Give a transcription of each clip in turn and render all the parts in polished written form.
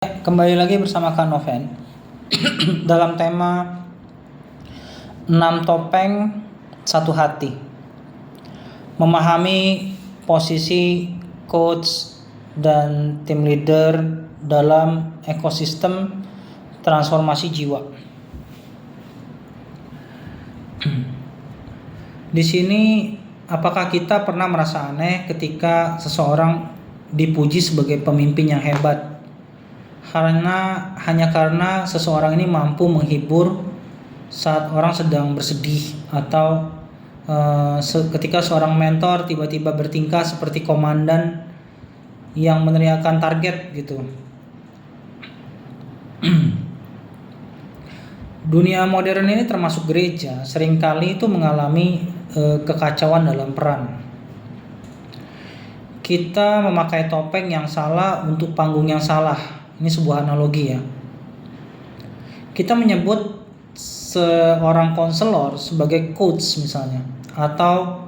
Kembali lagi bersama Kak Noven dalam tema 6 topeng satu hati. Memahami posisi coach dan tim leader dalam ekosistem transformasi jiwa. Di sini, apakah kita pernah merasa aneh ketika seseorang dipuji sebagai pemimpin yang hebat? Hanya karena seseorang ini mampu menghibur saat orang sedang bersedih, atau ketika seorang mentor tiba-tiba bertingkah seperti komandan yang meneriakkan target gitu. Dunia modern ini termasuk gereja seringkali itu mengalami kekacauan dalam peran. Kita memakai topeng yang salah untuk panggung yang salah. Ini sebuah analogi ya. Kita menyebut seorang konselor sebagai coach misalnya, atau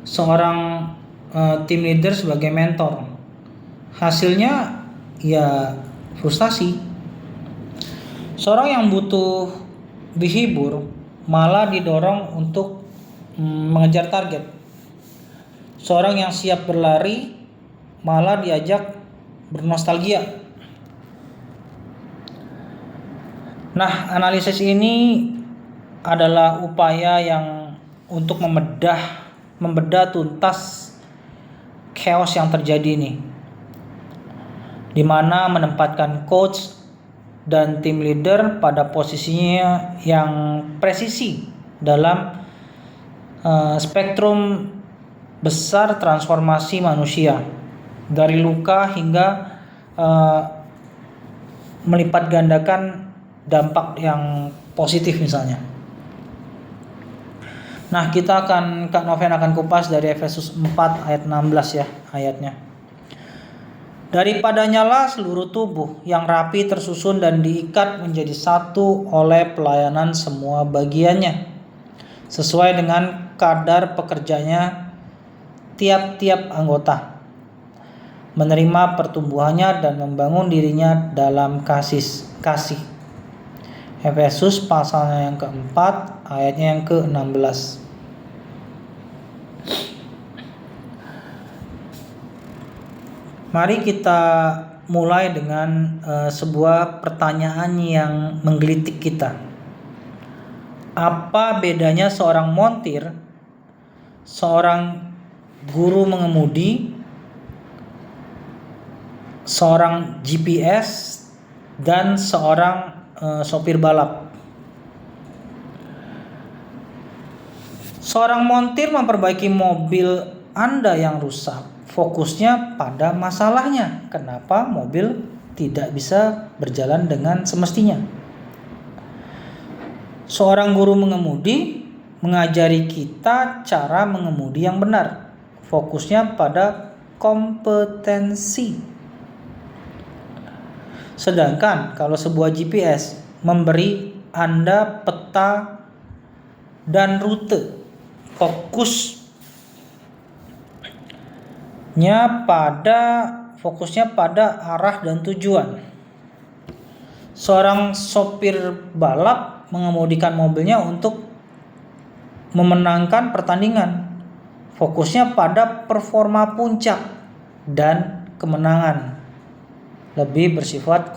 seorang team leader sebagai mentor. Hasilnya ya frustasi. Seorang yang butuh dihibur malah didorong untuk mengejar target. Seorang yang siap berlari malah diajak bernostalgia. Nah, analisis ini adalah upaya yang untuk membedah tuntas chaos yang terjadi nih, di mana menempatkan coach dan tim leader pada posisinya yang presisi dalam spektrum besar transformasi manusia, dari luka hingga melipat gandakan dampak yang positif misalnya. Nah, Kak Noven akan kupas dari Efesus 4 ayat 16 ya ayatnya. Daripada nyala seluruh tubuh yang rapi tersusun dan diikat menjadi satu oleh pelayanan semua bagiannya, sesuai dengan kadar pekerjanya tiap-tiap anggota, menerima pertumbuhannya dan membangun dirinya dalam kasih. Efesus pasalnya yang keempat, ayatnya yang ke-16. Mari kita mulai dengan sebuah pertanyaan yang menggelitik kita. Apa bedanya seorang montir, seorang guru mengemudi, seorang GPS, dan seorang sopir balap? Seorang montir memperbaiki mobil Anda yang rusak, fokusnya pada masalahnya. Kenapa mobil tidak bisa berjalan dengan semestinya? Seorang guru mengemudi mengajari kita cara mengemudi yang benar, fokusnya pada kompetensi. Sedangkan kalau sebuah GPS memberi Anda peta dan rute, fokusnya pada arah dan tujuan. Seorang sopir balap mengemudikan mobilnya untuk memenangkan pertandingan, fokusnya pada performa puncak dan kemenangan, lebih bersifat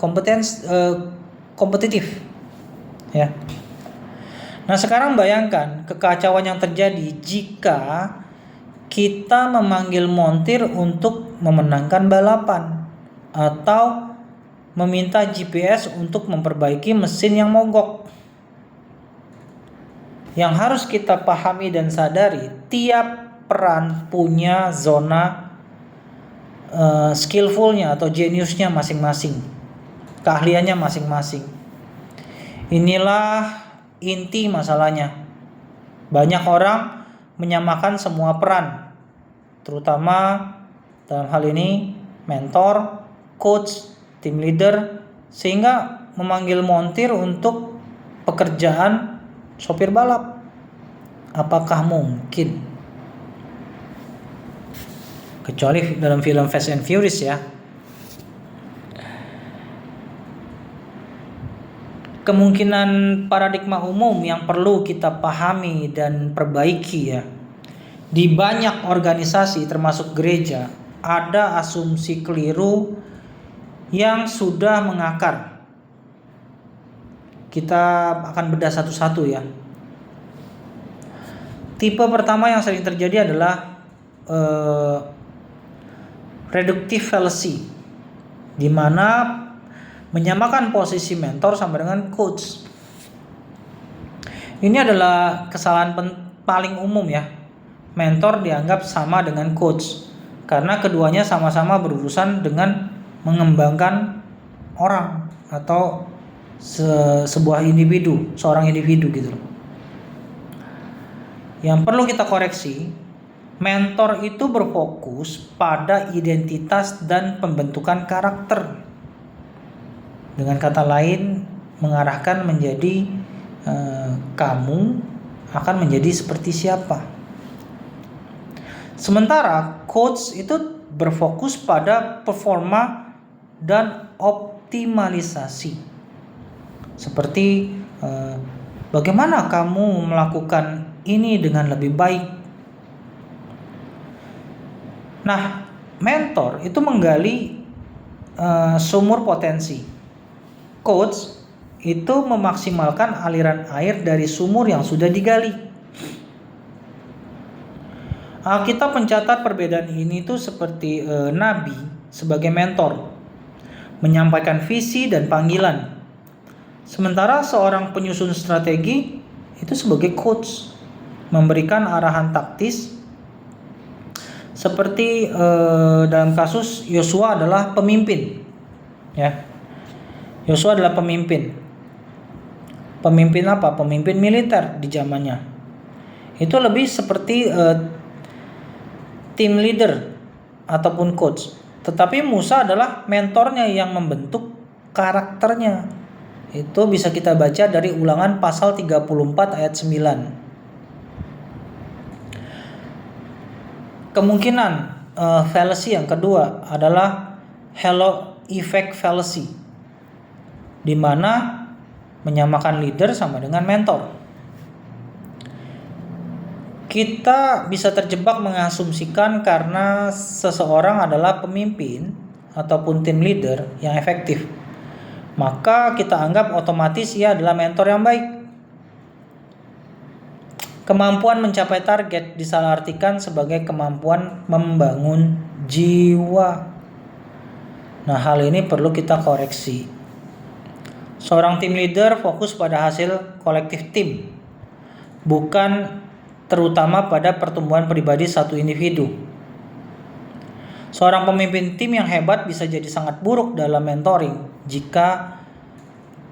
kompetitif ya. Nah, sekarang bayangkan kekacauan yang terjadi jika kita memanggil montir untuk memenangkan balapan, atau meminta GPS untuk memperbaiki mesin yang mogok. Yang harus kita pahami dan sadari, tiap peran punya zona skillfulnya atau jeniusnya masing-masing, keahliannya masing-masing. Inilah inti masalahnya. Banyak orang menyamakan semua peran, terutama dalam hal ini mentor, coach, tim leader, sehingga memanggil montir untuk pekerjaan sopir balap. Apakah mungkin? Kecuali dalam film Fast and Furious ya. kemungkinan paradigma umum yang perlu kita pahami dan perbaiki ya. Di banyak organisasi termasuk gereja, ada asumsi keliru yang sudah mengakar. Kita akan bedah satu-satu ya. Tipe pertama yang sering terjadi adalah reductive fallacy, di mana menyamakan posisi mentor sama dengan coach. Ini adalah kesalahan paling umum ya. Mentor dianggap sama dengan coach karena keduanya sama-sama berurusan dengan mengembangkan orang atau sebuah individu, seorang individu gitu loh. Yang perlu kita koreksi, mentor itu berfokus pada identitas dan pembentukan karakter. Dengan kata lain, mengarahkan menjadi kamu akan menjadi seperti siapa. Sementara coach itu berfokus pada performa dan optimalisasi. Seperti bagaimana kamu melakukan ini dengan lebih baik. Nah, mentor itu menggali sumur potensi. Coach itu memaksimalkan aliran air dari sumur yang sudah digali. Alkitab mencatat perbedaan ini tuh seperti nabi sebagai mentor, menyampaikan visi dan panggilan. Sementara seorang penyusun strategi itu sebagai coach, memberikan arahan taktis. Seperti dalam kasus Yosua adalah pemimpin, ya. Yosua adalah pemimpin. Pemimpin apa? Pemimpin militer di zamannya. Itu lebih seperti team leader ataupun coach. Tetapi Musa adalah mentornya yang membentuk karakternya. Itu bisa kita baca dari Ulangan pasal 34 ayat 9. Kemungkinan fallacy yang kedua adalah halo effect fallacy, di mana menyamakan leader sama dengan mentor. Kita bisa terjebak mengasumsikan karena seseorang adalah pemimpin ataupun tim leader yang efektif, maka kita anggap otomatis ia adalah mentor yang baik. Kemampuan mencapai target disalahartikan sebagai kemampuan membangun jiwa. Nah, hal ini perlu kita koreksi. Seorang tim leader fokus pada hasil kolektif tim, bukan terutama pada pertumbuhan pribadi satu individu. Seorang pemimpin tim yang hebat bisa jadi sangat buruk dalam mentoring jika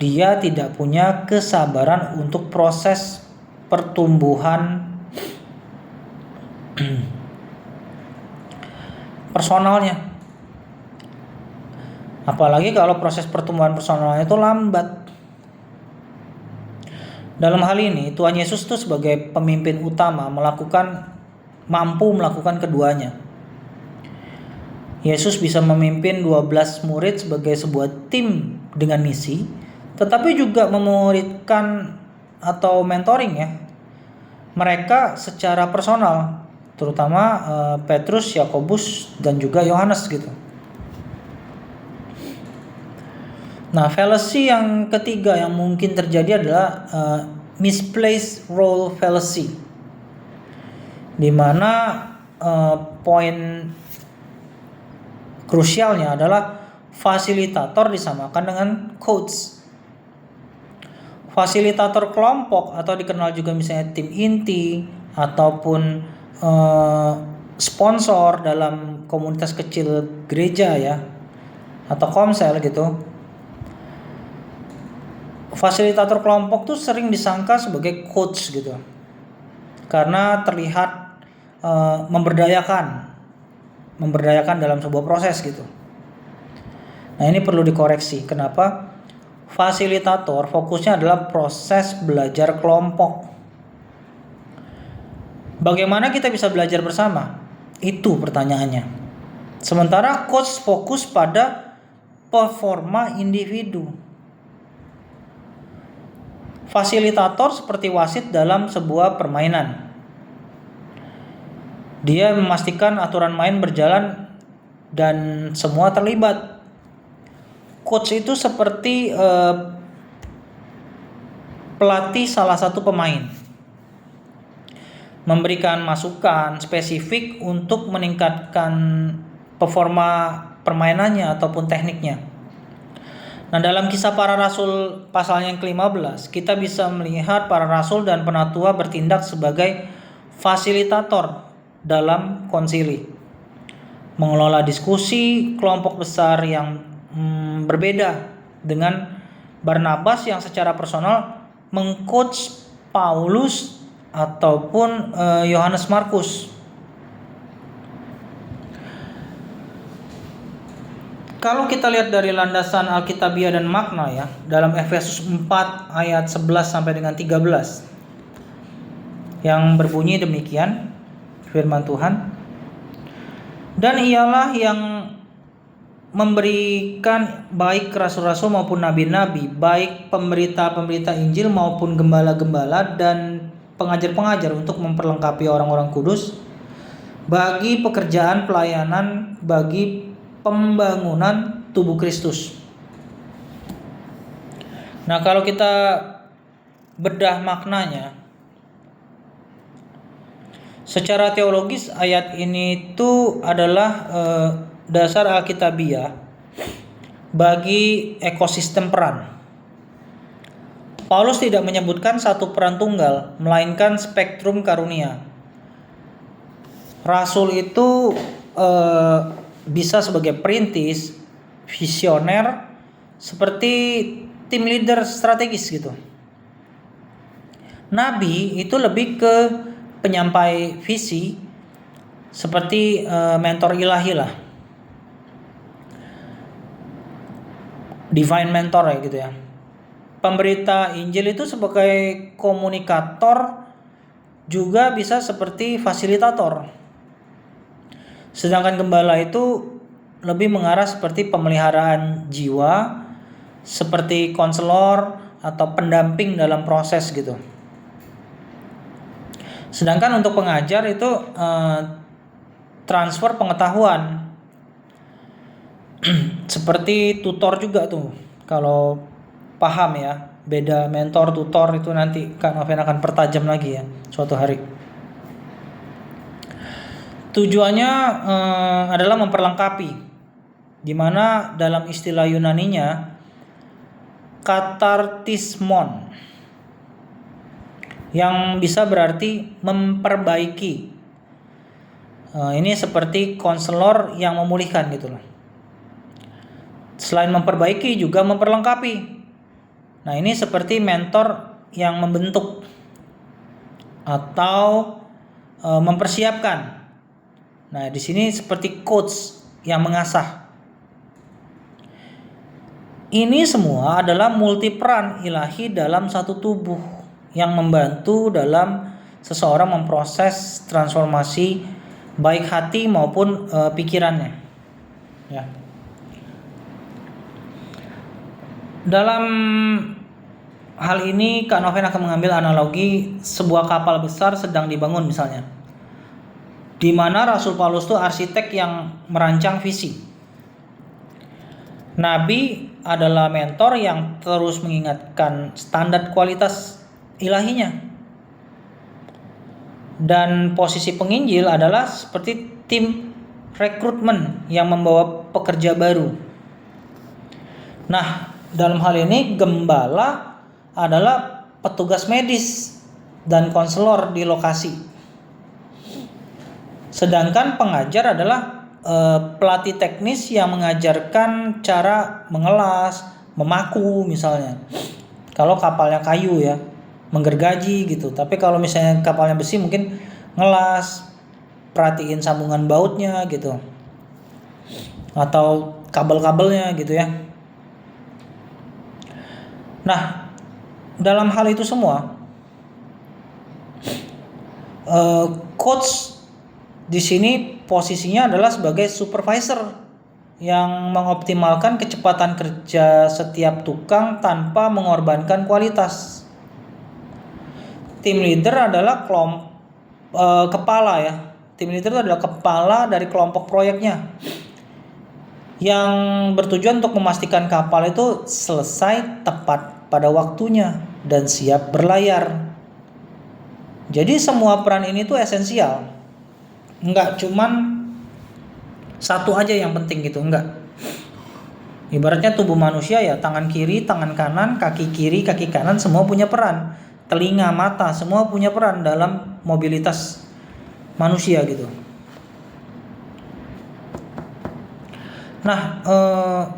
dia tidak punya kesabaran untuk proses pertumbuhan personalnya. Apalagi kalau proses pertumbuhan personalnya itu lambat. Dalam hal ini, Tuhan Yesus itu sebagai pemimpin utama mampu melakukan keduanya. Yesus bisa memimpin 12 murid sebagai sebuah tim dengan misi, tetapi juga memuridkan atau mentoring ya mereka secara personal, terutama Petrus, Yakobus dan juga Yohanes gitu. Nah, fallacy yang ketiga yang mungkin terjadi adalah misplaced role fallacy, di mana poin krusialnya adalah fasilitator disamakan dengan coach. Fasilitator kelompok atau dikenal juga misalnya tim inti ataupun sponsor dalam komunitas kecil gereja ya atau komsel gitu. Fasilitator kelompok tuh sering disangka sebagai coach gitu, karena terlihat memberdayakan dalam sebuah proses gitu. Nah, ini perlu dikoreksi. Kenapa? Fasilitator fokusnya adalah proses belajar kelompok. Bagaimana kita bisa belajar bersama? Itu pertanyaannya. Sementara coach fokus pada performa individu. fasilitator seperti wasit dalam sebuah permainan. Dia memastikan aturan main berjalan dan semua terlibat. Coach itu seperti pelatih salah satu pemain, memberikan masukan spesifik untuk meningkatkan performa permainannya ataupun tekniknya. Nah, dalam Kisah Para Rasul pasal yang ke-15, kita bisa melihat para rasul dan penatua bertindak sebagai fasilitator dalam konsili, mengelola diskusi kelompok besar yang berbeda, dengan Barnabas yang secara personal mengcoach Paulus ataupun Yohanes Markus. Kalau kita lihat dari landasan Alkitabiah dan makna ya, dalam Efesus 4 ayat 11 sampai dengan 13 yang berbunyi demikian firman Tuhan. Dan ialah yang memberikan baik rasul-rasul maupun nabi-nabi, baik pemberita-pemberita Injil maupun gembala-gembala dan pengajar-pengajar untuk memperlengkapi orang-orang kudus bagi pekerjaan pelayanan, bagi pembangunan tubuh Kristus. Nah, kalau kita bedah maknanya secara teologis, ayat ini itu adalah dasar Alkitabiah bagi ekosistem peran. Paulus tidak menyebutkan satu peran tunggal, melainkan spektrum karunia. Rasul itu bisa sebagai perintis, visioner, seperti tim leader strategis gitu. Nabi itu lebih ke penyampai visi, seperti mentor ilahi lah, divine mentor ya gitu ya. Pemberita Injil itu sebagai komunikator, juga bisa seperti fasilitator. Sedangkan gembala itu lebih mengarah seperti pemeliharaan jiwa, seperti konselor atau pendamping dalam proses gitu. Sedangkan untuk pengajar itu transfer pengetahuan, seperti tutor juga tuh. Kalau paham ya, beda mentor tutor itu nanti Kak Noven akan pertajam lagi ya suatu hari. Tujuannya adalah memperlengkapi, di mana dalam istilah Yunaninya katartismon, yang bisa berarti memperbaiki. Ini seperti konselor yang memulihkan gitu loh. Selain memperbaiki juga memperlengkapi. Nah, ini seperti mentor yang membentuk atau mempersiapkan. Nah, di sini seperti coach yang mengasah. Ini semua adalah multiperan ilahi dalam satu tubuh yang membantu dalam seseorang memproses transformasi baik hati maupun pikirannya. Ya. Dalam hal ini Kak Noven akan mengambil analogi sebuah kapal besar sedang dibangun misalnya, di mana Rasul Paulus itu arsitek yang merancang visi. Nabi adalah mentor yang terus mengingatkan standar kualitas ilahinya. Dan posisi penginjil adalah seperti tim rekrutmen yang membawa pekerja baru. Nah, dalam hal ini gembala adalah petugas medis dan konselor di lokasi. Sedangkan pengajar adalah pelatih teknis yang mengajarkan cara mengelas, memaku misalnya. Kalau kapalnya kayu ya, menggergaji gitu. Tapi kalau misalnya kapalnya besi mungkin ngelas, perhatiin sambungan bautnya gitu, atau kabel-kabelnya gitu ya. Nah, dalam hal itu semua, coach di sini posisinya adalah sebagai supervisor yang mengoptimalkan kecepatan kerja setiap tukang tanpa mengorbankan kualitas. Tim leader adalah kepala ya. Tim leader itu adalah kepala dari kelompok proyeknya yang bertujuan untuk memastikan kapal itu selesai tepat pada waktunya dan siap berlayar. Jadi semua peran ini tuh esensial. Enggak cuman satu aja yang penting gitu, enggak. Ibaratnya tubuh manusia ya, tangan kiri, tangan kanan, kaki kiri, kaki kanan semua punya peran. Telinga, mata semua punya peran dalam mobilitas manusia gitu. Nah,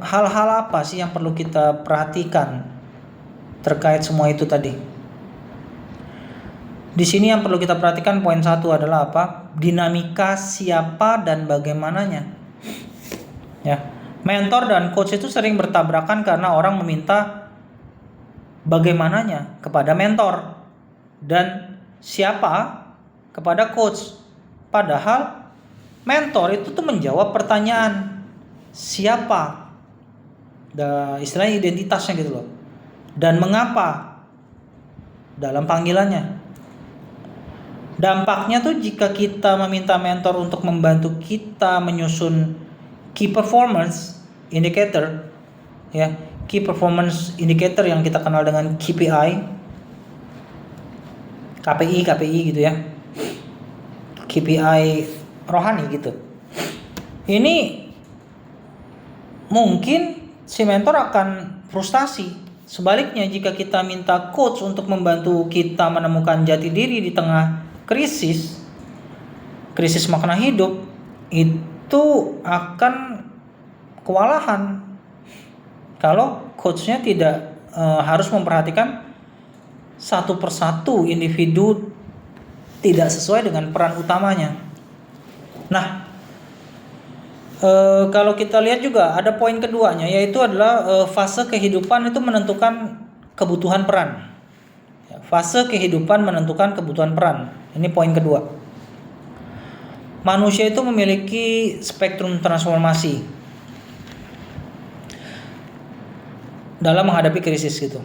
hal-hal apa sih yang perlu kita perhatikan terkait semua itu tadi? Di sini yang perlu kita perhatikan poin 1 adalah apa? Dinamika siapa dan bagaimananya. Ya, mentor dan coach itu sering bertabrakan karena orang meminta bagaimananya kepada mentor dan siapa kepada coach. Padahal mentor itu tuh menjawab pertanyaan siapa, istilahnya identitasnya gitu loh, dan mengapa dalam panggilannya. Dampaknya tuh jika kita meminta mentor untuk membantu kita menyusun key performance indicator, ya, key performance indicator yang kita kenal dengan KPI, KPI gitu ya, KPI rohani gitu. Ini mungkin si mentor akan frustasi. Sebaliknya jika kita minta coach untuk membantu kita menemukan jati diri di tengah krisis makna hidup, itu akan kewalahan kalau coachnya tidak harus memperhatikan satu persatu individu tidak sesuai dengan peran utamanya. Nah, kalau kita lihat juga ada poin keduanya, yaitu adalah fase kehidupan itu menentukan kebutuhan peran. Fase kehidupan menentukan kebutuhan peran. Ini poin kedua. Manusia itu memiliki spektrum transformasi dalam menghadapi krisis gitu.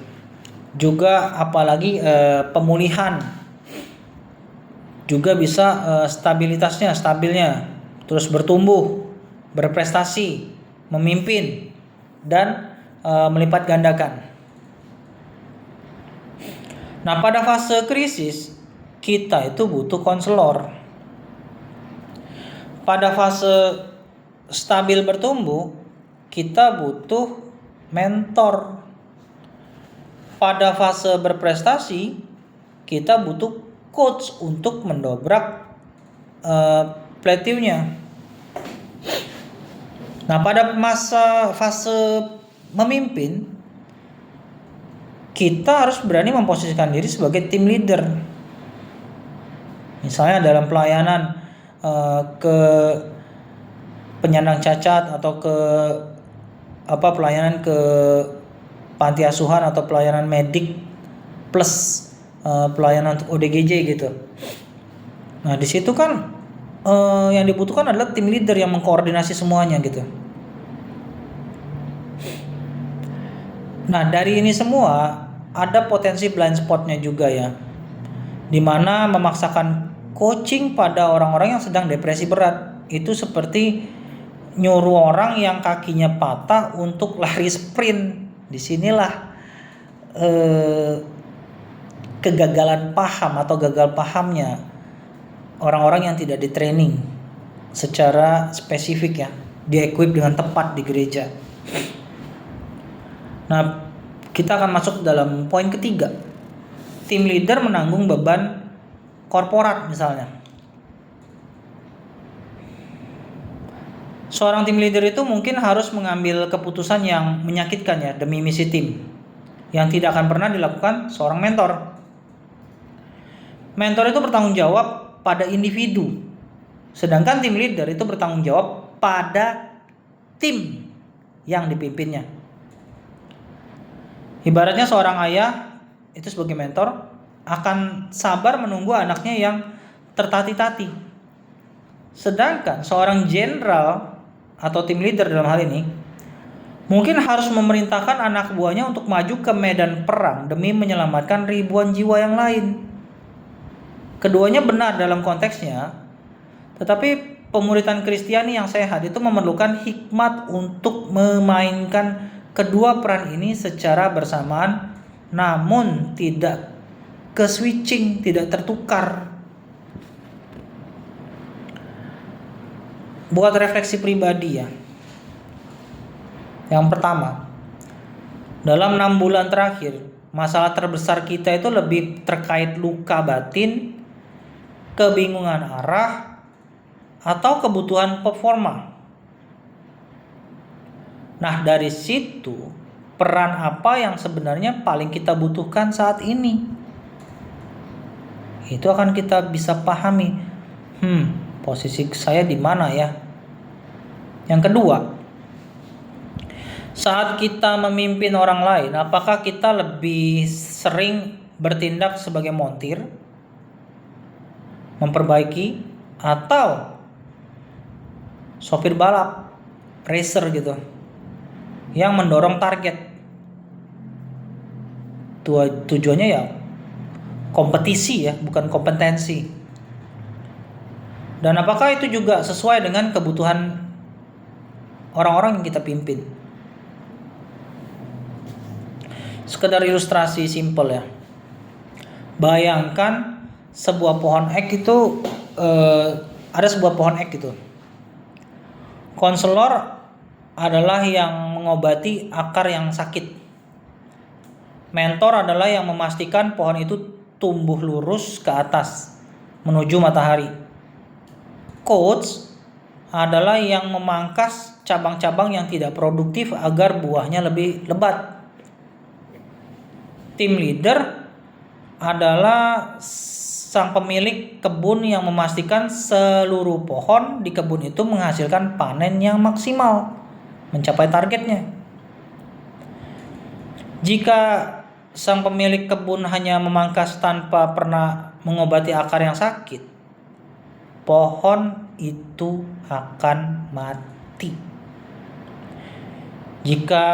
Juga apalagi pemulihan juga bisa stabilnya, terus bertumbuh, berprestasi, memimpin, dan melipat gandakan. Nah, pada fase krisis kita itu butuh konselor. Pada fase stabil bertumbuh kita butuh mentor. Pada fase berprestasi kita butuh coach untuk mendobrak plateaunya. Nah, pada fase memimpin kita harus berani memposisikan diri sebagai tim leader. Misalnya dalam pelayanan ke penyandang cacat atau ke pelayanan ke panti asuhan atau pelayanan medik plus pelayanan untuk ODGJ gitu. Nah, di situ kan yang dibutuhkan adalah tim leader yang mengkoordinasi semuanya gitu. Nah, dari ini semua ada potensi blind spotnya juga ya, dimana memaksakan coaching pada orang-orang yang sedang depresi berat itu seperti nyuruh orang yang kakinya patah untuk lari sprint. Disinilah kegagalan paham atau gagal pahamnya orang-orang yang tidak di-training secara spesifik ya, di-equip dengan tepat di gereja. Nah, kita akan masuk dalam poin ketiga. Tim leader menanggung beban korporat misalnya. Seorang tim leader itu mungkin harus mengambil keputusan yang menyakitkan ya demi misi tim, yang tidak akan pernah dilakukan seorang mentor. Mentor itu bertanggung jawab pada individu, sedangkan tim leader itu bertanggung jawab pada tim yang dipimpinnya. Ibaratnya seorang ayah itu sebagai mentor akan sabar menunggu anaknya yang tertati-tati. Sedangkan seorang jenderal atau tim leader dalam hal ini mungkin harus memerintahkan anak buahnya untuk maju ke medan perang demi menyelamatkan ribuan jiwa yang lain. Keduanya benar dalam konteksnya, tetapi pemuritan Kristiani yang sehat itu memerlukan hikmat untuk memainkan kedua peran ini secara bersamaan, namun tidak ke-switching, tidak tertukar. Buat refleksi pribadi ya. Yang pertama, dalam 6 bulan terakhir, masalah terbesar kita itu lebih terkait luka batin, kebingungan arah, atau kebutuhan performa. Nah, dari situ peran apa yang sebenarnya paling kita butuhkan saat ini? Itu akan kita bisa pahami. Posisi saya di mana ya? Yang kedua, saat kita memimpin orang lain, apakah kita lebih sering bertindak sebagai montir, memperbaiki, atau sopir balap, racer gitu, yang mendorong target? Tujuannya ya kompetisi ya, bukan kompetensi. Dan apakah itu juga sesuai dengan kebutuhan orang-orang yang kita pimpin? Sekedar ilustrasi simpel ya. Bayangkan sebuah pohon ek itu ada sebuah pohon ek gitu. Konselor adalah yang mengobati akar yang sakit. Mentor adalah yang memastikan pohon itu tumbuh lurus ke atas menuju matahari. Coach adalah yang memangkas cabang-cabang yang tidak produktif agar buahnya lebih lebat. Tim leader adalah sang pemilik kebun yang memastikan seluruh pohon di kebun itu menghasilkan panen yang maksimal, mencapai targetnya. Jika sang pemilik kebun hanya memangkas tanpa pernah mengobati akar yang sakit, pohon itu akan mati. Jika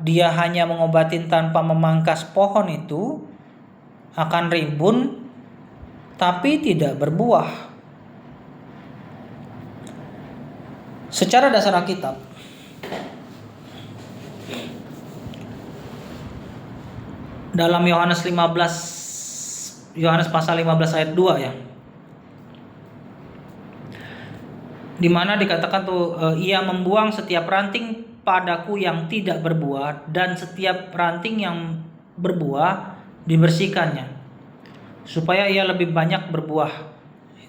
dia hanya mengobatin tanpa memangkas, pohon itu akan rimbun tapi tidak berbuah. Secara dasar Alkitab, dalam Yohanes pasal 15 ayat 2 ya, di mana dikatakan ia membuang setiap ranting padaku yang tidak berbuah, dan setiap ranting yang berbuah dibersihkannya, supaya ia lebih banyak berbuah.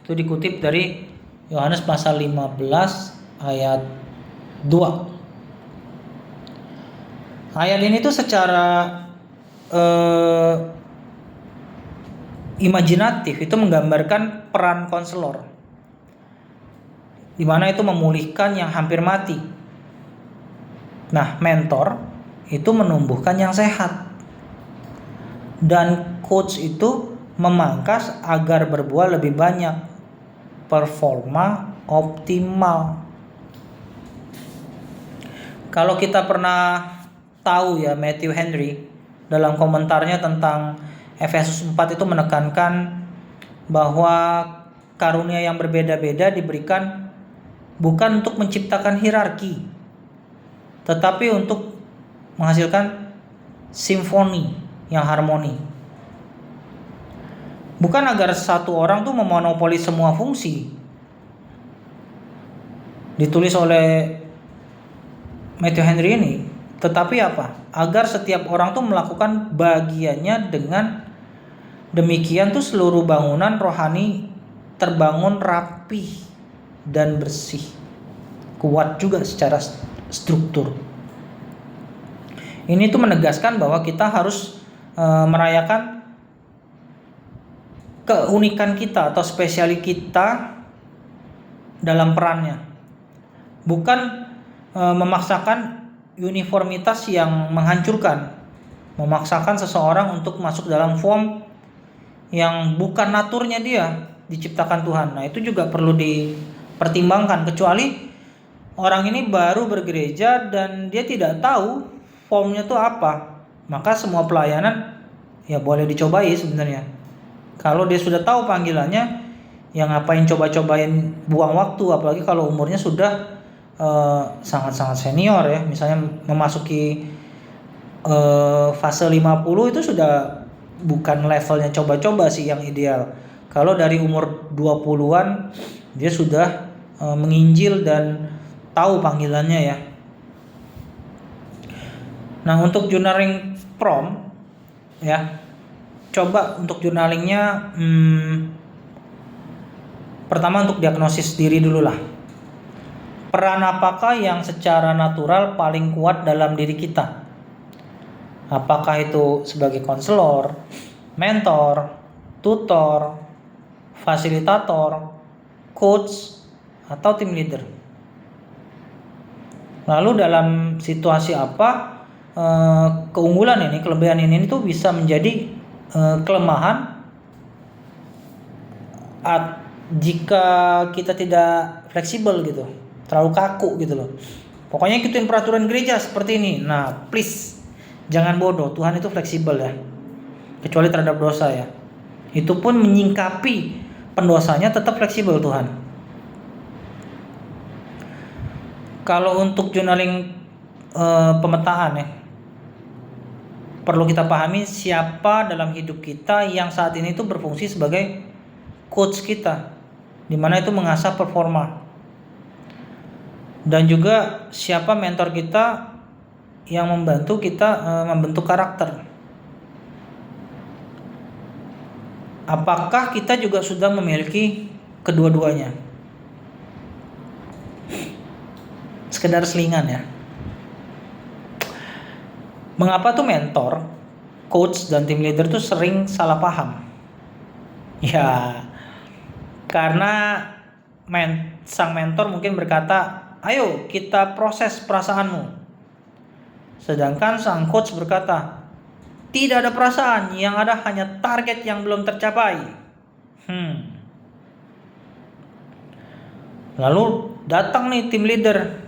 Itu dikutip dari Yohanes pasal 15 ayat 2. Ayat ini tuh secara imajinatif itu menggambarkan peran konselor, di mana itu memulihkan yang hampir mati. Nah, mentor itu menumbuhkan yang sehat, dan coach itu memangkas agar berbuah lebih banyak, performa optimal. Kalau kita pernah tahu ya, Matthew Henry dalam komentarnya tentang Efesus 4 itu menekankan bahwa karunia yang berbeda-beda diberikan bukan untuk menciptakan hierarki, tetapi untuk menghasilkan simfoni yang harmoni. Bukan agar satu orang tuh memonopoli semua fungsi. Ditulis oleh Matthew Henry ini, tetapi apa? Agar setiap orang tuh melakukan bagiannya, dengan demikian tuh seluruh bangunan rohani terbangun rapi dan bersih, kuat juga secara struktur. Ini tuh menegaskan bahwa kita harus merayakan keunikan kita atau spesialis kita dalam perannya, bukan memaksakan uniformitas yang menghancurkan, memaksakan seseorang untuk masuk dalam form yang bukan naturnya dia diciptakan Tuhan. Nah, itu juga perlu dipertimbangkan, kecuali orang ini baru bergereja dan dia tidak tahu formnya itu apa, maka semua pelayanan ya boleh dicobai sebenarnya. Kalau dia sudah tahu panggilannya, yang ngapain coba-cobain buang waktu, apalagi kalau umurnya sudah sangat-sangat senior ya, misalnya memasuki fase 50 itu sudah bukan levelnya coba-coba sih yang ideal. Kalau dari umur 20-an dia sudah menginjil dan tahu panggilannya ya. Nah, untuk journaling prompt ya, coba untuk journalingnya pertama untuk diagnosis diri dulu lah. Peran apakah yang secara natural paling kuat dalam diri kita? Apakah itu sebagai konselor, mentor, tutor, fasilitator, coach, atau tim leader? Lalu dalam situasi apa keunggulan ini, kelebihan ini tuh bisa menjadi kelemahan jika kita tidak fleksibel gitu, terlalu kaku gitu loh. Pokoknya ikutin peraturan gereja seperti ini. Nah, please jangan bodoh. Tuhan itu fleksibel ya, kecuali terhadap dosa ya. Itu pun menyingkapi pendosanya tetap fleksibel Tuhan. Kalau untuk journaling pemetaan ya, perlu kita pahami siapa dalam hidup kita yang saat ini itu berfungsi sebagai coach kita, dimana itu mengasah performa. Dan juga siapa mentor kita yang membantu kita membentuk karakter. Apakah kita juga sudah memiliki kedua-duanya? Sekedar selingan ya. Mengapa tuh mentor, coach, dan tim leader tuh sering salah paham? Ya, karena sang mentor mungkin berkata, ayo kita proses perasaanmu. Sedangkan sang coach berkata, tidak ada perasaan, yang ada hanya target yang belum tercapai. Lalu datang nih tim leader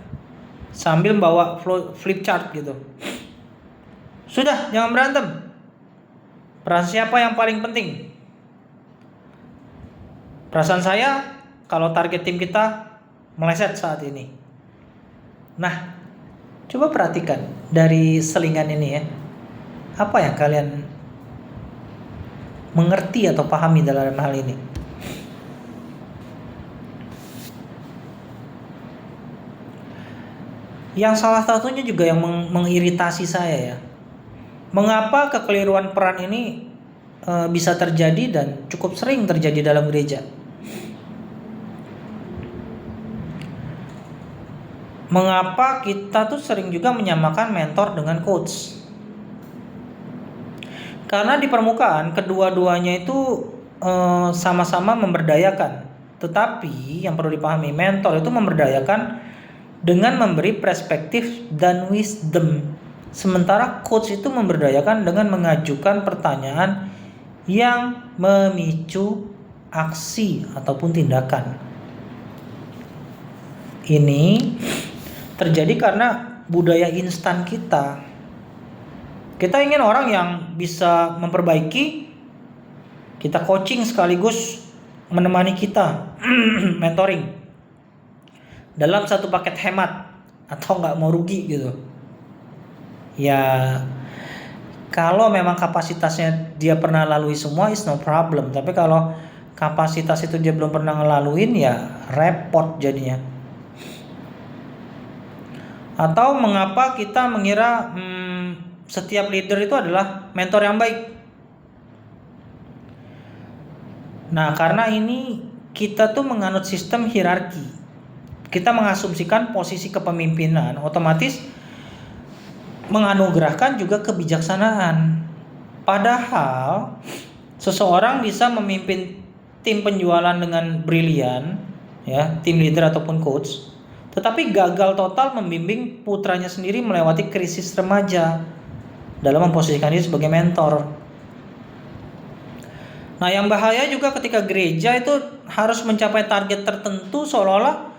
sambil bawa flip chart gitu. Sudah, jangan berantem. Perasaan siapa yang paling penting? Perasaan saya kalau target tim kita meleset saat ini. Nah, coba perhatikan dari selingan ini ya. Apa yang kalian mengerti atau pahami dalam hal ini? Yang salah satunya juga yang mengiritasi saya ya. Mengapa kekeliruan peran ini bisa terjadi dan cukup sering terjadi dalam gereja? Mengapa kita tuh sering juga menyamakan mentor dengan coach? Karena di permukaan kedua-duanya itu sama-sama memberdayakan. Tetapi yang perlu dipahami, mentor itu memberdayakan dengan memberi perspektif dan wisdom. Sementara coach itu memberdayakan dengan mengajukan pertanyaan yang memicu aksi ataupun tindakan. Ini terjadi karena budaya instan kita. Kita ingin orang yang bisa memperbaiki, kita coaching sekaligus menemani kita mentoring dalam satu paket hemat atau nggak mau rugi gitu. Ya kalau memang kapasitasnya dia pernah lalui semua is no problem. Tapi kalau kapasitas itu dia belum pernah ngelaluin ya repot jadinya. Atau mengapa kita mengira setiap leader itu adalah mentor yang baik? Nah, karena ini kita tuh menganut sistem hierarki. Kita mengasumsikan posisi kepemimpinan otomatis menganugerahkan juga kebijaksanaan. Padahal seseorang bisa memimpin tim penjualan dengan brilian, ya, tim leader ataupun coach, tetapi gagal total membimbing putranya sendiri melewati krisis remaja dalam memposisikan diri sebagai mentor. Nah, yang bahaya juga ketika gereja itu harus mencapai target tertentu, seolah-olah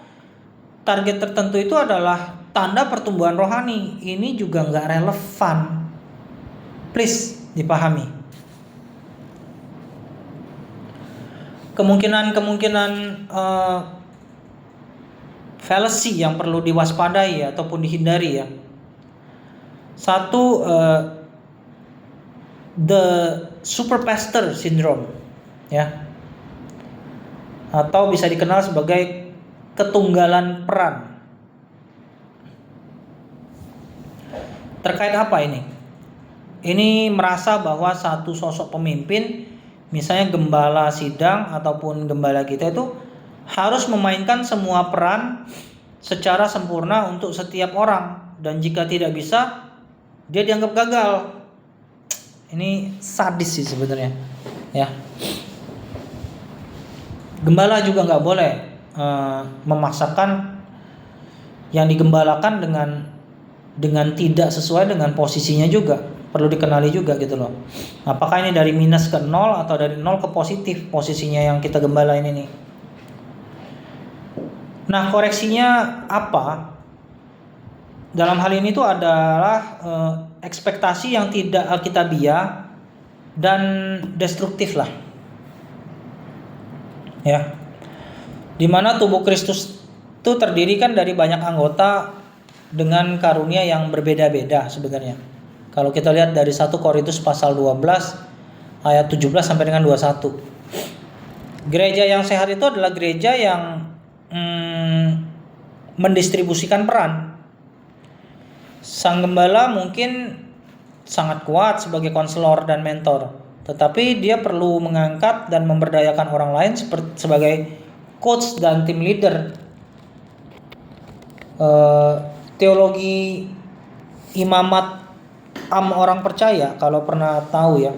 target tertentu itu adalah tanda pertumbuhan rohani. Ini juga nggak relevan. Please dipahami. kemungkinan fallacy yang perlu diwaspadai ataupun dihindari ya. Satu, the super pastor syndrome ya, atau bisa dikenal sebagai ketunggalan peran. Terkait apa ini? Ini merasa bahwa satu sosok pemimpin, misalnya gembala sidang ataupun gembala kita itu harus memainkan semua peran secara sempurna untuk setiap orang, dan jika tidak bisa dia dianggap gagal. Ini sadis sih sebenarnya ya. Gembala juga nggak boleh memaksakan yang digembalakan dengan tidak sesuai dengan posisinya juga. Perlu dikenali juga gitu loh. Apakah ini dari minus ke 0 atau dari 0 ke positif posisinya yang kita gembalain ini. Nah, koreksinya apa? Dalam hal ini tuh adalah ekspektasi yang tidak alkitabiah dan destruktif lah. Ya. Dimana tubuh Kristus itu terdiri kan dari banyak anggota dengan karunia yang berbeda-beda sebenarnya. Kalau kita lihat dari 1 Korintus pasal 12 ayat 17 sampai dengan 21. Gereja yang sehat itu adalah gereja yang mendistribusikan peran. Sang gembala mungkin sangat kuat sebagai konselor dan mentor, tetapi dia perlu mengangkat dan memberdayakan orang lain sebagai coach dan tim leader. Teologi imamat orang percaya, kalau pernah tahu ya,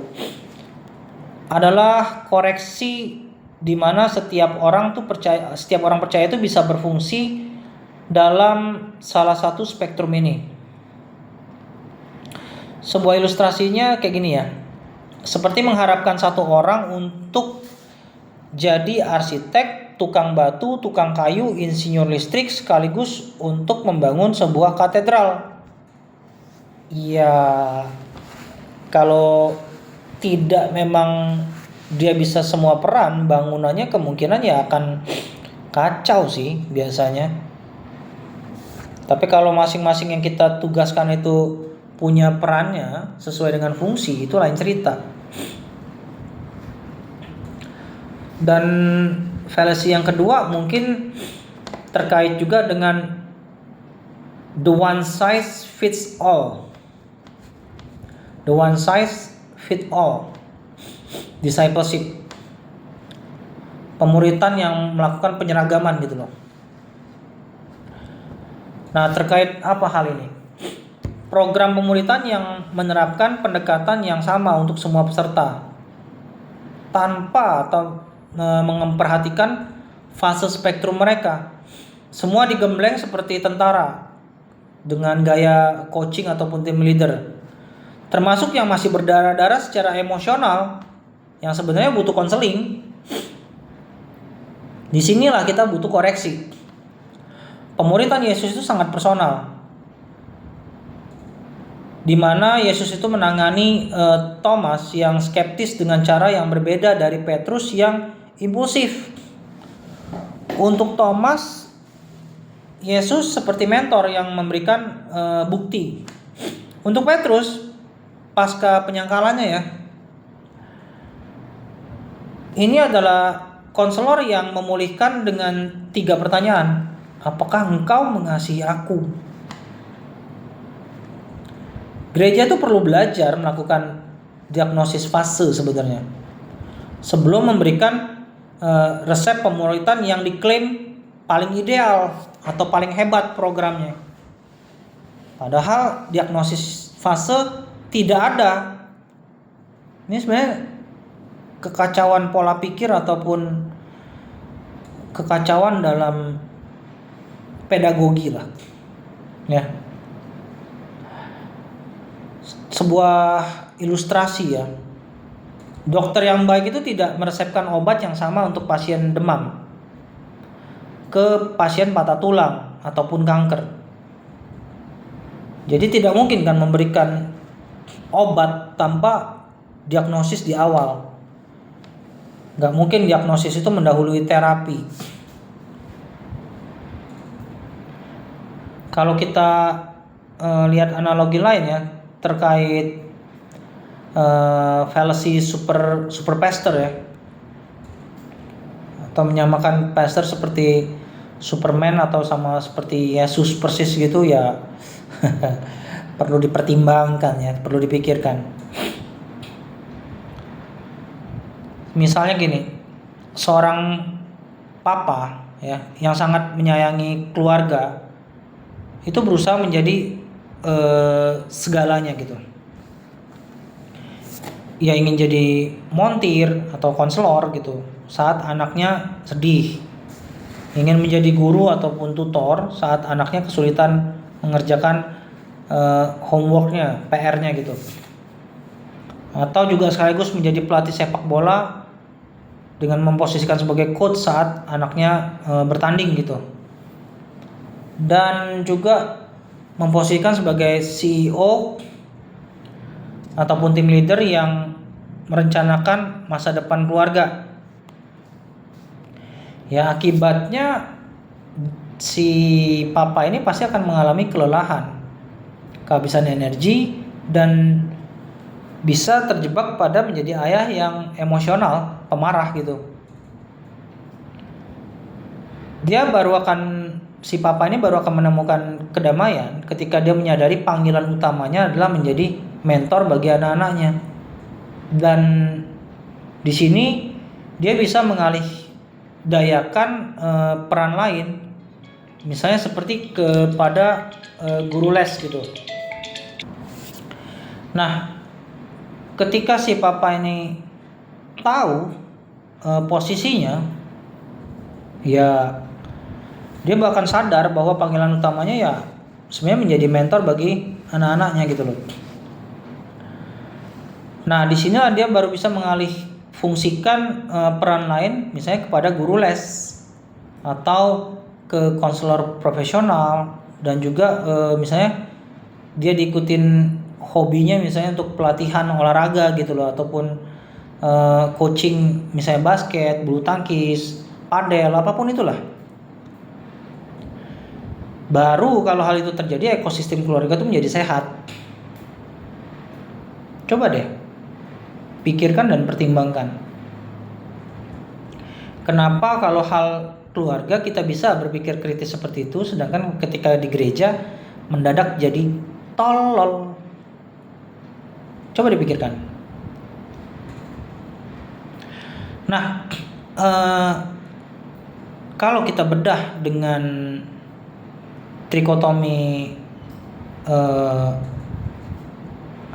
adalah koreksi di mana setiap orang percaya itu bisa berfungsi dalam salah satu spektrum ini. Sebuah ilustrasinya kayak gini ya. Seperti mengharapkan satu orang untuk jadi arsitek, tukang batu, tukang kayu, insinyur listrik sekaligus untuk membangun sebuah katedral. Ya, kalau tidak memang dia bisa semua peran, bangunannya kemungkinan ya akan kacau sih biasanya. Tapi kalau masing-masing yang kita tugaskan itu punya perannya sesuai dengan fungsi, itu lain cerita. Dan fallacy yang kedua mungkin terkait juga dengan the one size fits all. The one size fit all discipleship, pemuritan yang melakukan penyeragaman gitu loh. Nah, terkait apa hal ini? Program pemuritan yang menerapkan pendekatan yang sama untuk semua peserta tanpa atau memperhatikan fase spektrum mereka. Semua digembleng seperti tentara dengan gaya coaching ataupun team leader. Termasuk yang masih berdarah-darah secara emosional, yang sebenarnya butuh konseling. Disinilah kita butuh koreksi. Pemuritan Yesus itu sangat personal, di mana Yesus itu menangani Thomas yang skeptis dengan cara yang berbeda dari Petrus yang impulsif. Untuk Thomas, Yesus seperti mentor yang memberikan bukti. Untuk Petrus, pasca penyangkalannya ya, ini adalah konselor yang memulihkan dengan 3 pertanyaan. Apakah engkau mengasihi aku? Gereja itu perlu belajar melakukan diagnosis fase sebenarnya sebelum memberikan resep pemuritan yang diklaim paling ideal atau paling hebat programnya. Padahal diagnosis fase tidak ada. Ini sebenarnya kekacauan pola pikir ataupun kekacauan dalam pedagogi lah. Ya. Sebuah ilustrasi ya. Dokter yang baik itu tidak meresepkan obat yang sama untuk pasien demam ke pasien patah tulang ataupun kanker. Jadi tidak mungkin kan memberikan obat tanpa diagnosis di awal. Nggak mungkin diagnosis itu mendahului terapi. Kalau kita lihat analogi lain ya terkait fallacy super pastor ya, atau menyamakan pastor seperti Superman atau sama seperti Yesus persis gitu ya. Perlu dipertimbangkan ya, perlu dipikirkan. Misalnya gini, seorang papa ya yang sangat menyayangi keluarga itu berusaha menjadi segalanya gitu. Ya ingin jadi montir atau konselor gitu saat anaknya sedih, ingin menjadi guru ataupun tutor saat anaknya kesulitan mengerjakan homeworknya, PR-nya gitu. Atau juga sekaligus menjadi pelatih sepak bola dengan memposisikan sebagai coach saat anaknya bertanding gitu. Dan juga memposisikan sebagai CEO ataupun tim leader yang merencanakan masa depan keluarga. Ya akibatnya si papa ini pasti akan mengalami kelelahan, kehabisan energi, dan bisa terjebak pada menjadi ayah yang emosional, pemarah gitu. Si papa ini baru akan menemukan kedamaian ketika dia menyadari panggilan utamanya adalah menjadi mentor bagi anak-anaknya. Dan di sini dia bisa mengalihdayakan peran lain, misalnya seperti kepada guru les gitu. Nah, ketika si papa ini tahu posisinya, ya dia bahkan sadar bahwa panggilan utamanya ya sebenarnya menjadi mentor bagi anak-anaknya gitu loh. Nah, di sini dia baru bisa mengalih fungsikan peran lain, misalnya kepada guru les atau ke konselor profesional, dan juga misalnya dia diikutin hobinya misalnya untuk pelatihan olahraga gitu loh, ataupun coaching misalnya basket, bulu tangkis, padel, apapun itulah. Baru kalau hal itu terjadi, ekosistem keluarga itu menjadi sehat. Coba deh pikirkan dan pertimbangkan. Kenapa kalau hal keluarga kita bisa berpikir kritis seperti itu, sedangkan ketika di gereja mendadak jadi tolol? Coba dipikirkan. Nah, kalau kita bedah dengan trikotomi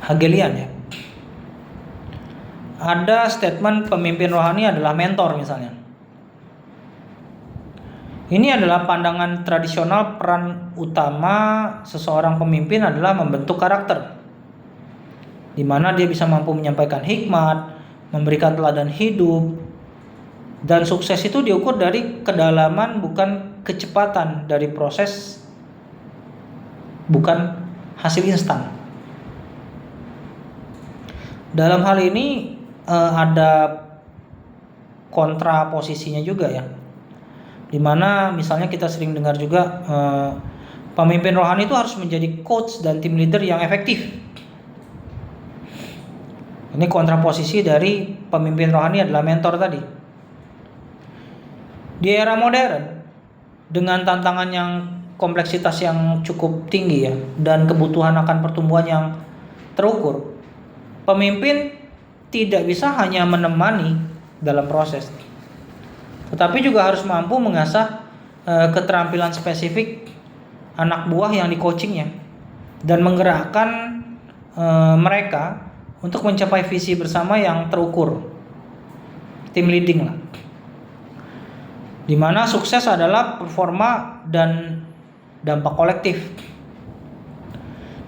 Hegelian ya, ada statement pemimpin rohani adalah mentor misalnya. Ini adalah pandangan tradisional. Peran utama seseorang pemimpin adalah membentuk karakter, di mana dia bisa mampu menyampaikan hikmat, memberikan teladan hidup, dan sukses itu diukur dari kedalaman bukan kecepatan dari proses, bukan hasil instan. Dalam hal ini ada kontraposisinya juga ya, dimana misalnya kita sering dengar juga pemimpin rohani itu harus menjadi coach dan tim leader yang efektif. Ini kontraposisi dari pemimpin rohani adalah mentor tadi. Di era modern dengan tantangan yang kompleksitas yang cukup tinggi ya, dan kebutuhan akan pertumbuhan yang terukur, pemimpin tidak bisa hanya menemani dalam proses, tetapi juga harus mampu mengasah keterampilan spesifik anak buah yang di coachingnya, dan menggerakkan mereka untuk mencapai visi bersama yang terukur. Team leading lah, dimana sukses adalah performa dan dampak kolektif.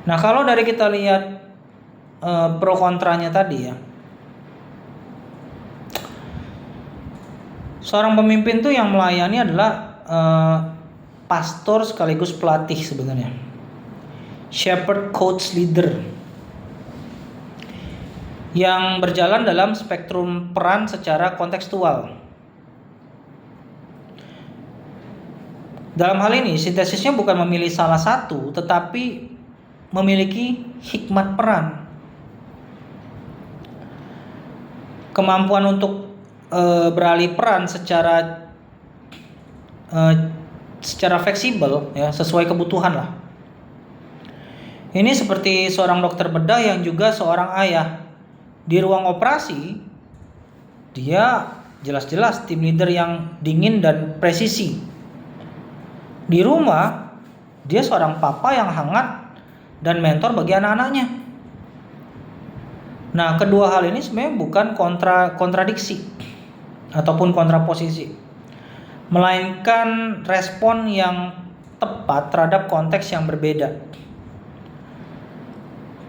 Nah, kalau dari kita lihat pro kontranya tadi ya, seorang pemimpin tuh yang melayani adalah pastor sekaligus pelatih sebenarnya, shepherd, coach, leader, yang berjalan dalam spektrum peran secara kontekstual. Dalam hal ini, sintesisnya bukan memilih salah satu, tetapi memiliki hikmat peran. Kemampuan untuk beralih peran secara fleksibel, ya, sesuai kebutuhan lah. Ini seperti seorang dokter bedah yang juga seorang ayah. Di ruang operasi, dia jelas-jelas tim leader yang dingin dan presisi. Di rumah, dia seorang papa yang hangat dan mentor bagi anak-anaknya. Nah, kedua hal ini sebenarnya bukan kontradiksi ataupun kontraposisi, melainkan respon yang tepat terhadap konteks yang berbeda.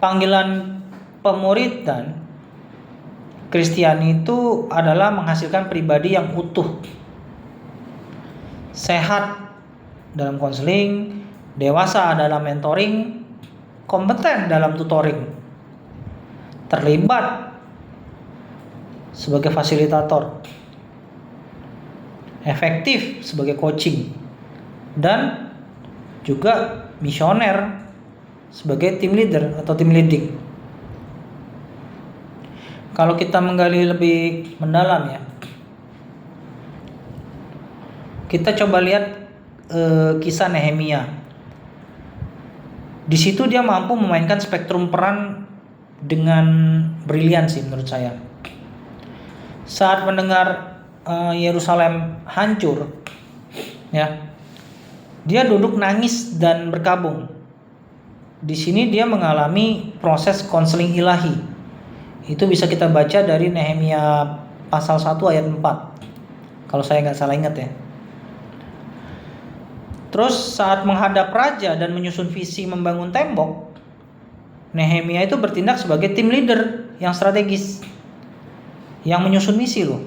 Panggilan pemuridan Kristiani itu adalah menghasilkan pribadi yang utuh, sehat dalam konseling, dewasa dalam mentoring, kompeten dalam tutoring, terlibat sebagai fasilitator, efektif sebagai coaching, dan juga misioner sebagai team leader atau team leading. Kalau kita menggali lebih mendalam, ya, kita coba lihat kisah Nehemia. Di situ dia mampu memainkan spektrum peran dengan brilian sih menurut saya. Saat mendengar Yerusalem hancur, ya, dia duduk nangis dan berkabung. Di sini dia mengalami proses konseling ilahi. Itu bisa kita baca dari Nehemia pasal 1 ayat 4. Kalau saya nggak salah ingat, ya. Terus saat menghadap raja dan menyusun visi membangun tembok, Nehemia itu bertindak sebagai tim leader yang strategis, yang menyusun misi loh.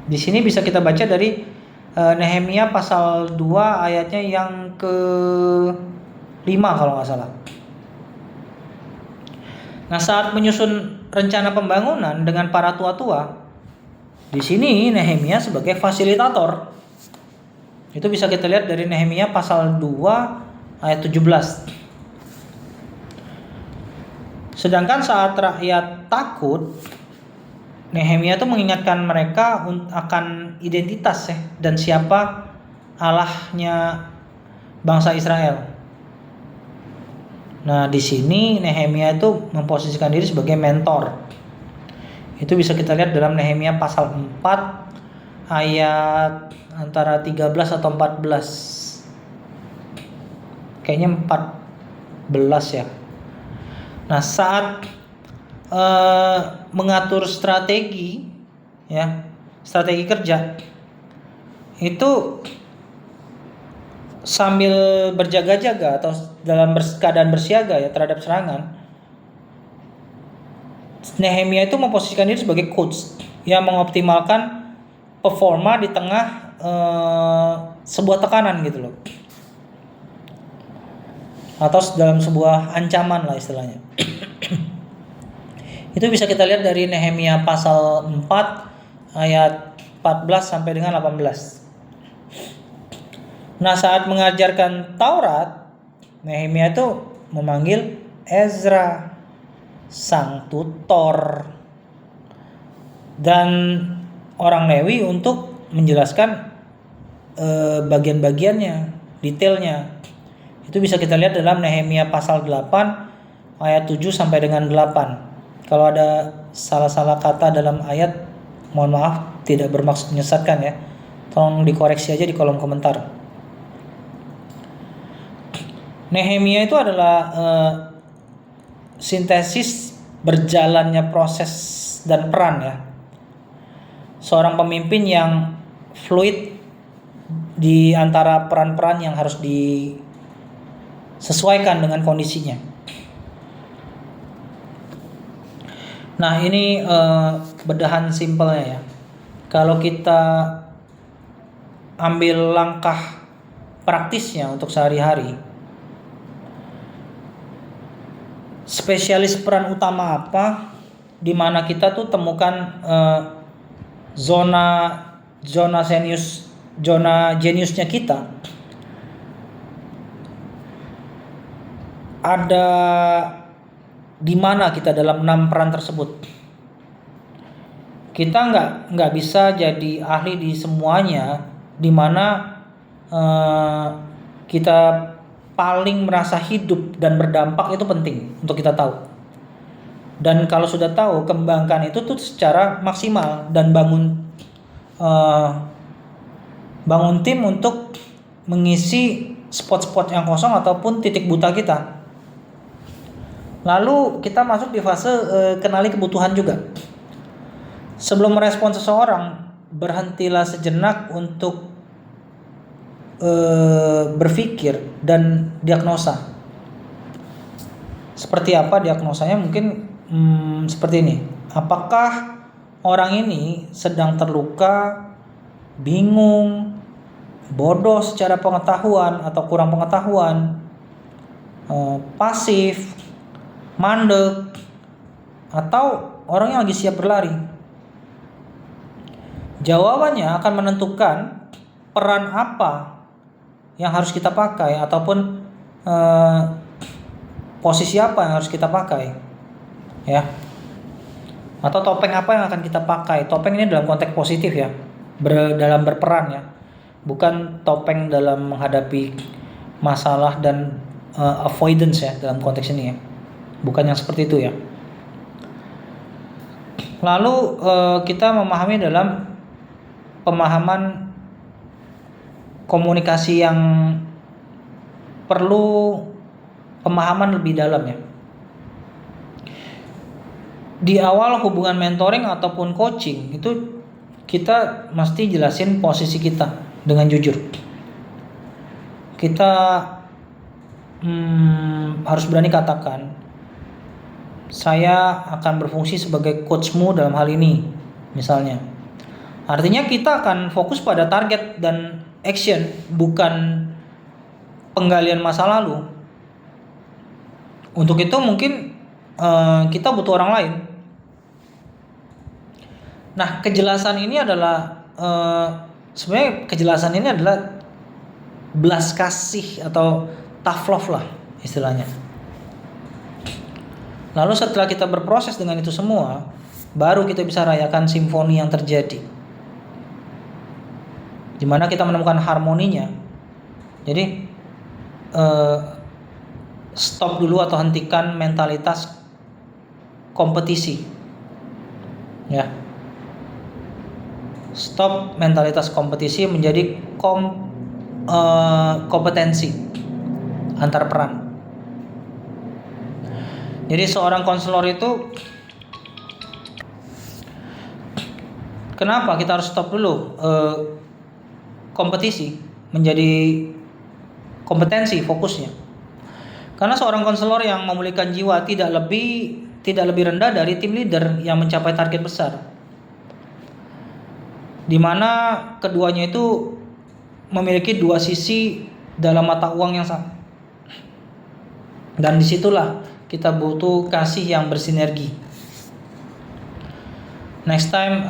Di sini bisa kita baca dari Nehemia pasal 2 ayatnya yang ke-5 kalau nggak salah. Nah, saat menyusun rencana pembangunan dengan para tua-tua, di sini Nehemia sebagai fasilitator. Itu bisa kita lihat dari Nehemia pasal 2 ayat 17. Sedangkan saat rakyat takut, Nehemia itu mengingatkan mereka akan identitas, ya, dan siapa Allahnya bangsa Israel. Nah, di sini Nehemia itu memposisikan diri sebagai mentor. Itu bisa kita lihat dalam Nehemia pasal 4 ayat antara 13 atau 14. Kayaknya 14, ya. Nah, saat mengatur strategi, ya, strategi kerja itu sambil berjaga-jaga atau dalam keadaan bersiaga, ya, terhadap serangan, Nehemia itu memposisikan diri sebagai coach yang mengoptimalkan performa di tengah sebuah tekanan gitu loh, atau dalam sebuah ancaman lah istilahnya. Itu bisa kita lihat dari Nehemia pasal 4 ayat 14 sampai dengan 18. Nah, saat mengajarkan Taurat, Nehemia itu memanggil Ezra, sang tutor, dan orang Lewi untuk menjelaskan bagian-bagiannya, detailnya. Itu bisa kita lihat dalam Nehemia pasal 8 ayat 7 sampai dengan 8. Kalau ada salah-salah kata dalam ayat, mohon maaf, tidak bermaksud menyesatkan, ya. Tolong dikoreksi aja di kolom komentar. Nehemia itu adalah sintesis berjalannya proses dan peran, ya. Seorang pemimpin yang fluid di antara peran-peran yang harus disesuaikan dengan kondisinya. Nah, ini bedahan simpelnya, ya. Kalau kita ambil langkah praktisnya untuk sehari-hari, spesialis peran utama apa di mana kita tuh temukan zona jeniusnya kita. Ada di mana kita dalam 6 peran tersebut. Kita nggak bisa jadi ahli di semuanya, di mana kita paling merasa hidup dan berdampak itu penting untuk kita tahu. Dan kalau sudah tahu, kembangkan itu tuh secara maksimal dan bangun tim untuk mengisi spot-spot yang kosong ataupun titik buta kita. Lalu kita masuk di fase kenali kebutuhan juga. Sebelum merespon seseorang, berhentilah sejenak untuk berpikir dan diagnosa. Seperti apa diagnosanya? Mungkin seperti ini. Apakah orang ini sedang terluka, bingung, bodoh secara pengetahuan atau kurang pengetahuan, pasif, mandek, atau orang yang lagi siap berlari? Jawabannya akan menentukan peran apa yang harus kita pakai ataupun posisi apa yang harus kita pakai, ya. Atau topeng apa yang akan kita pakai. Topeng ini dalam konteks positif ya, dalam berperan ya, bukan topeng dalam menghadapi masalah dan avoidance ya dalam konteks ini ya. Bukan yang seperti itu ya. Lalu kita memahami dalam pemahaman komunikasi yang perlu pemahaman lebih dalam ya. Di awal hubungan mentoring ataupun coaching itu kita mesti jelasin posisi kita dengan jujur. Kita harus berani katakan, saya akan berfungsi sebagai coachmu dalam hal ini, misalnya. Artinya kita akan fokus pada target dan action, bukan penggalian masa lalu. Untuk itu mungkin kita butuh orang lain. Nah, kejelasan ini adalah sebenarnya kejelasan ini adalah belas kasih atau tough love lah istilahnya. Lalu setelah kita berproses dengan itu semua, baru kita bisa rayakan simfoni yang terjadi, di mana kita menemukan harmoninya. Jadi stop dulu atau hentikan mentalitas kompetisi, ya. Stop mentalitas kompetisi menjadi kompetensi antar peran. Jadi seorang konselor itu, kenapa kita harus stop dulu kompetisi menjadi kompetensi fokusnya? Karena seorang konselor yang memulihkan jiwa tidak lebih rendah dari tim leader yang mencapai target besar, di mana keduanya itu memiliki dua sisi dalam mata uang yang sama. Dan disitulah kita butuh kasih yang bersinergi. Next time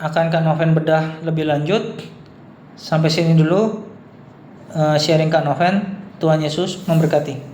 akan Kak Noven bedah lebih lanjut. Sampai sini dulu sharing Kak Noven. Tuhan Yesus memberkati.